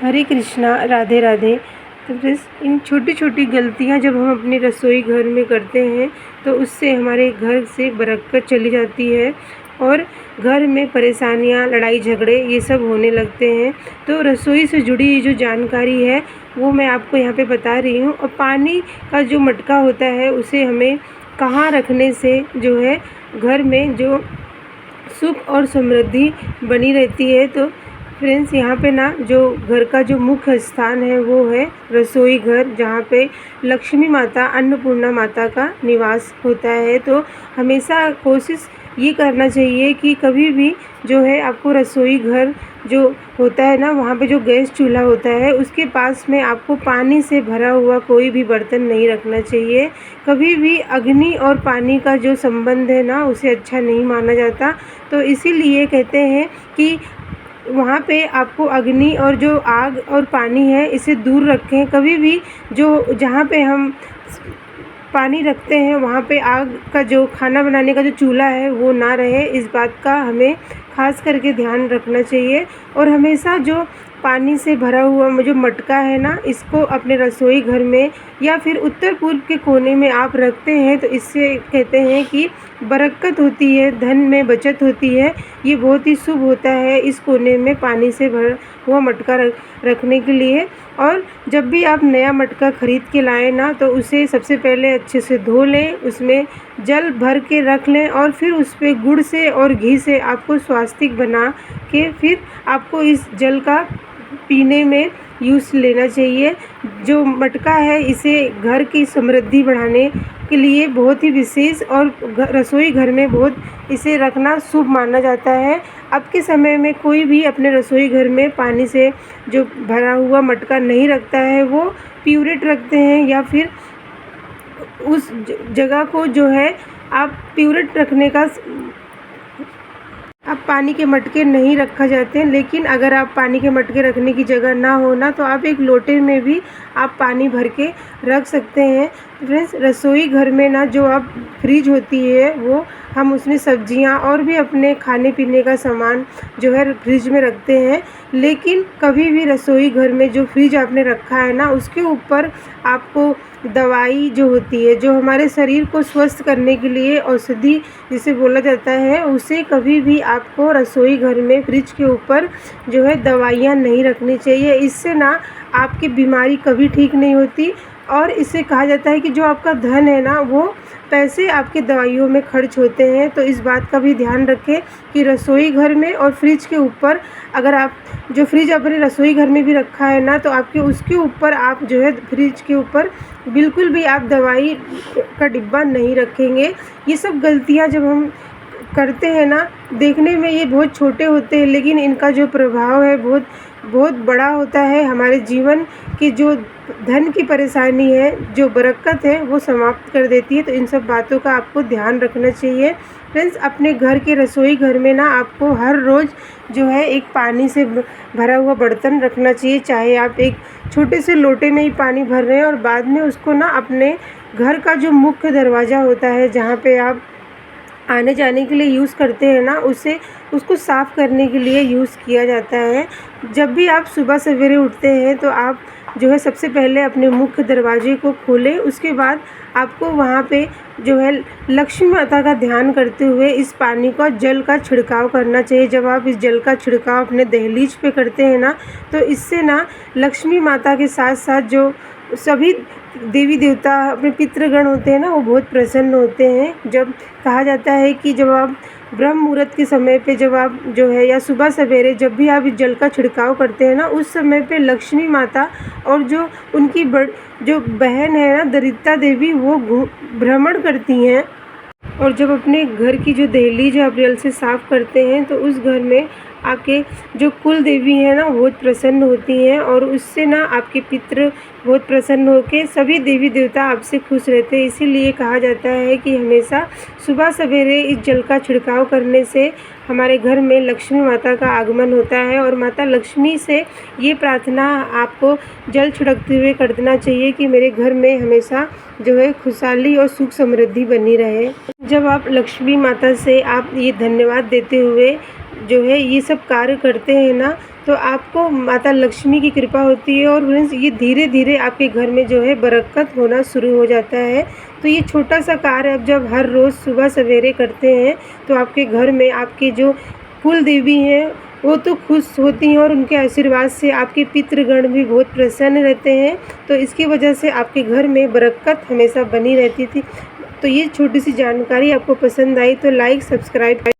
हरे कृष्णा, राधे राधे। तो फ्रेंड्स, इन छोटी छोटी गलतियाँ जब हम अपनी रसोई घर में करते हैं तो उससे हमारे घर से बरकत चली जाती है और घर में परेशानियाँ, लड़ाई झगड़े ये सब होने लगते हैं। तो रसोई से जुड़ी जो जानकारी है वो मैं आपको यहाँ पे बता रही हूँ। और पानी का जो मटका होता है उसे हमें कहाँ रखने से जो है घर में जो सुख और समृद्धि बनी रहती है। तो फ्रेंड्स, यहाँ पे ना जो घर का जो मुख्य स्थान है वो है रसोई घर, जहाँ पे लक्ष्मी माता, अन्नपूर्णा माता का निवास होता है। तो हमेशा कोशिश ये करना चाहिए कि कभी भी जो है आपको रसोई घर जो होता है ना, वहाँ पे जो गैस चूल्हा होता है उसके पास में आपको पानी से भरा हुआ कोई भी बर्तन नहीं रखना चाहिए। कभी भी अग्नि और पानी का जो संबंध है ना उसे अच्छा नहीं माना जाता। तो इसीलिए कहते हैं कि वहाँ पे आपको अग्नि और जो आग और पानी है इसे दूर रखें। कभी भी जो जहाँ पे हम पानी रखते हैं वहाँ पे आग का जो खाना बनाने का जो चूल्हा है वो ना रहे, इस बात का हमें ख़ास करके ध्यान रखना चाहिए। और हमेशा जो पानी से भरा हुआ जो मटका है ना, इसको अपने रसोई घर में या फिर उत्तर पूर्व के कोने में आप रखते हैं तो इससे कहते हैं कि बरकत होती है, धन में बचत होती है। ये बहुत ही शुभ होता है इस कोने में पानी से भरा हुआ मटका रखने के लिए। और जब भी आप नया मटका ख़रीद के लाएँ ना तो उसे सबसे पहले अच्छे से धो लें, उसमें जल भर के रख लें और फिर उस पर गुड़ से और घी से आपको स्वास्तिक बना के फिर आपको इस जल का पीने में यूज़ लेना चाहिए। जो मटका है इसे घर की समृद्धि बढ़ाने के लिए बहुत ही विशेष और रसोई घर में बहुत इसे रखना शुभ माना जाता है। अब के समय में कोई भी अपने रसोई घर में पानी से जो भरा हुआ मटका नहीं रखता है, वो प्यूरेट रखते हैं या फिर उस जगह को जो है आप प्यूरेट रखने का अब पानी के मटके नहीं रखा जाते हैं। लेकिन अगर आप पानी के मटके रखने की जगह ना हो ना तो आप एक लोटे में भी आप पानी भर के रख सकते हैं। फ्रेंड्स, रसोई घर में ना जो आप फ्रिज होती है वो हम उसमें सब्जियां और भी अपने खाने पीने का सामान जो है फ्रिज में रखते हैं। लेकिन कभी भी रसोई घर में जो फ्रिज आपने रखा है ना उसके ऊपर आपको दवाई जो होती है, जो हमारे शरीर को स्वस्थ करने के लिए औषधि जिसे बोला जाता है, उसे कभी भी आपको रसोई घर में फ्रिज के ऊपर जो है दवाइयाँ नहीं रखनी चाहिए। इससे ना आपकी बीमारी कभी ठीक नहीं होती। और इसे कहा जाता है कि जो आपका धन है ना वो पैसे आपके दवाइयों में खर्च होते हैं। तो इस बात का भी ध्यान रखें कि रसोई घर में और फ्रिज के ऊपर, अगर आप जो फ्रिज अपने रसोई घर में भी रखा है ना तो आपके उसके ऊपर आप जो है फ्रिज के ऊपर बिल्कुल भी आप दवाई का डिब्बा नहीं रखेंगे। ये सब गलतियाँ जब हम करते हैं ना, देखने में ये बहुत छोटे होते हैं लेकिन इनका जो प्रभाव है बहुत बहुत बड़ा होता है। हमारे जीवन की जो धन की परेशानी है, जो बरकत है वो समाप्त कर देती है। तो इन सब बातों का आपको ध्यान रखना चाहिए। फ्रेंड्स, अपने घर के रसोई घर में ना आपको हर रोज़ जो है एक पानी से भरा हुआ बर्तन रखना चाहिए। चाहे आप एक छोटे से लोटे में ही पानी भर रहे हैं और बाद में उसको ना अपने घर का जो मुख्य दरवाज़ा होता है, जहाँ पे आप आने जाने के लिए यूज़ करते हैं ना, उसको साफ़ करने के लिए यूज़ किया जाता है। जब भी आप सुबह सवेरे उठते हैं तो आप जो है सबसे पहले अपने मुख्य दरवाजे को खोलें। उसके बाद आपको वहाँ पे जो है लक्ष्मी माता का ध्यान करते हुए इस पानी का जल का छिड़काव करना चाहिए। जब आप इस जल का छिड़काव अपने दहलीज पे करते हैं ना तो इससे ना लक्ष्मी माता के साथ साथ जो सभी देवी देवता अपने पितृगण होते हैं ना वो बहुत प्रसन्न होते हैं। जब कहा जाता है कि जब आप ब्रह्म मुहूर्त के समय पे जब आप जो है या सुबह सवेरे जब भी आप इस जल का छिड़काव करते हैं ना, उस समय पे लक्ष्मी माता और जो उनकी जो बहन है ना दरिद्रता देवी, वो भ्रमण करती हैं। और जब अपने घर की जो दहलीज आप जल से साफ़ करते हैं तो उस घर में आके जो कुल देवी हैं ना बहुत प्रसन्न होती हैं और उससे ना आपके पितृ बहुत प्रसन्न होकर सभी देवी देवता आपसे खुश रहते हैं। इसीलिए कहा जाता है कि हमेशा सुबह सवेरे इस जल का छिड़काव करने से हमारे घर में लक्ष्मी माता का आगमन होता है। और माता लक्ष्मी से ये प्रार्थना आपको जल छिड़कते हुए कर देना चाहिए कि मेरे घर में हमेशा जो है खुशहाली और सुख समृद्धि बनी रहे। जब आप लक्ष्मी माता से आप ये धन्यवाद देते हुए जो है ये सब कार्य करते हैं ना तो आपको माता लक्ष्मी की कृपा होती है और फ्रेंड्स ये धीरे धीरे आपके घर में जो है बरकत होना शुरू हो जाता है। तो ये छोटा सा कार्य आप जब हर रोज़ सुबह सवेरे करते हैं तो आपके घर में आपके जो कुल देवी हैं वो तो खुश होती हैं और उनके आशीर्वाद से आपके पितृगण भी बहुत प्रसन्न रहते हैं। तो इसकी वजह से आपके घर में बरकत हमेशा बनी रहती थी। तो ये छोटी सी जानकारी आपको पसंद आई तो लाइक सब्सक्राइब